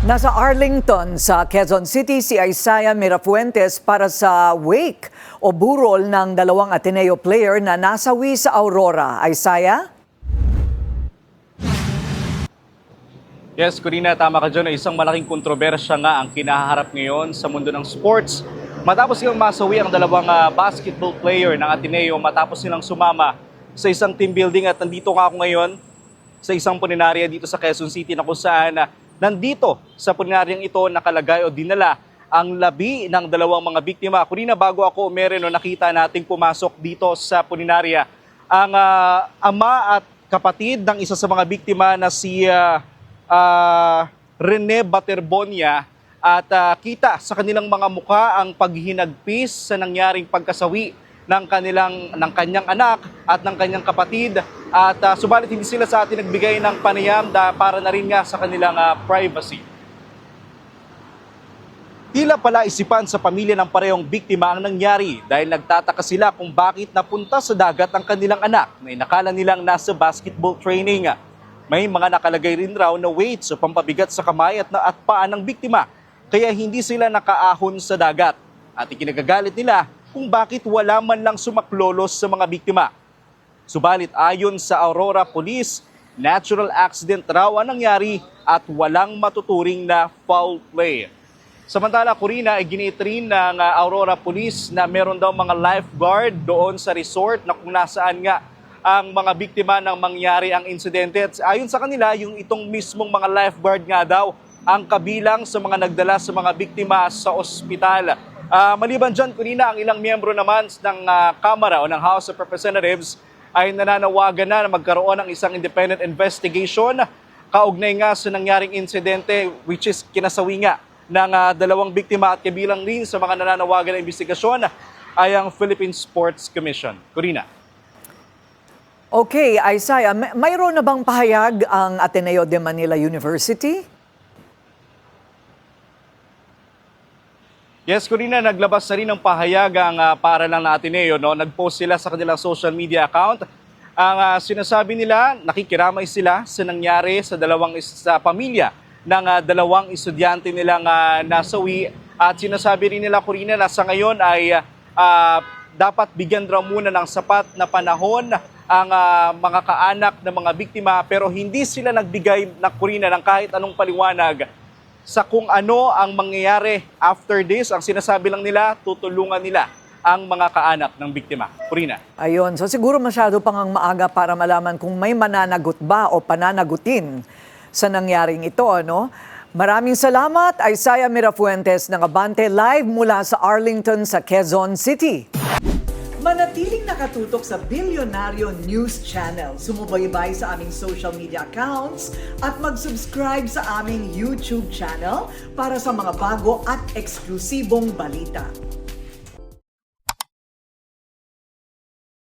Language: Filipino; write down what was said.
Nasa Arlington sa Quezon City si Isaiah Mirafuentes para sa wake o burol ng dalawang Ateneo player na nasawi sa Aurora. Isaiah? Yes, Corina, tama ka dyan. Isang malaking kontrobersya nga ang kinaharap ngayon sa mundo ng sports. Matapos silang masawi ang dalawang basketball player ng Ateneo matapos silang sumama sa isang team building at nandito nga ako ngayon sa isang puninarya dito sa Quezon City na kung saan nandito sa puninaryang ito nakalagay o dinala ang labi ng dalawang mga biktima. Corina, bago ako umere, nakita nating pumasok dito sa puninarya ang ama at kapatid ng isa sa mga biktima na si Rene Baterbonia at kita sa kanilang mga mukha ang paghinagpis sa nangyaring pagkasawi ng kanyang anak at ng kanyang kapatid at subalit hindi sila sa atin nagbigay ng panayam para na rin nga sa kanilang privacy. Tila pala isipan sa pamilya ng parehong biktima ang nangyari dahil nagtataka sila kung bakit napunta sa dagat ang kanilang anak na inakala nilang nasa basketball training. May mga nakalagay rin raw na weights o pampabigat sa kamay at paa ng biktima kaya hindi sila nakaahon sa dagat at ikinagagalit nila kung bakit wala man lang sumaklolos sa mga biktima. Subalit ayon sa Aurora Police, natural accident raw ang nangyari at walang matuturing na foul play. Samantala, Corina, iginiit rin ng Aurora Police na meron daw mga lifeguard doon sa resort na kung nasaan nga ang mga biktima ng mangyari ang insidente. At ayon sa kanila, yung itong mismong mga lifeguard nga daw ang kabilang sa mga nagdala sa mga biktima sa ospital. Maliban dyan, Corina, ang ilang miyembro naman ng Kamara o ng House of Representatives ay nananawagan na magkaroon ng isang independent investigation kaugnay nga sa nangyaring insidente which is kinasawi nga ng dalawang biktima at kabilang rin sa mga nananawagan na investigasyon ay ang Philippine Sports Commission. Corina. Okay, Isaiah, mayroon na bang pahayag ang Ateneo de Manila University? Yes, Corina, naglabas na rin ng pahayag ang paaralan ng Ateneo. No? Nag-post sila sa kanilang social media account. Ang sinasabi nila, nakikiramay sila sa nangyari sa pamilya ng dalawang estudyante nilang nasawi. At sinasabi rin nila, Corina, na sa ngayon ay dapat bigyan raw muna ng sapat na panahon ang mga kaanak ng mga biktima pero hindi sila nagbigay na, Corina, ng kahit anong paliwanag sa kung ano ang mangyayari after this. Ang sinasabi lang nila, tutulungan nila ang mga kaanak ng biktima. Corina. Ayun, so siguro masyado pang ang maaga para malaman kung may mananagot ba o pananagutin sa nangyaring ito, ano? Maraming salamat, Isaiah Mirafuentes ng Abante Live mula sa Arlington sa Quezon City. Manatiling nakatutok sa Bilyonaryo News Channel. Sumubaybay sa aming social media accounts at mag-subscribe sa aming YouTube channel para sa mga bago at eksklusibong balita.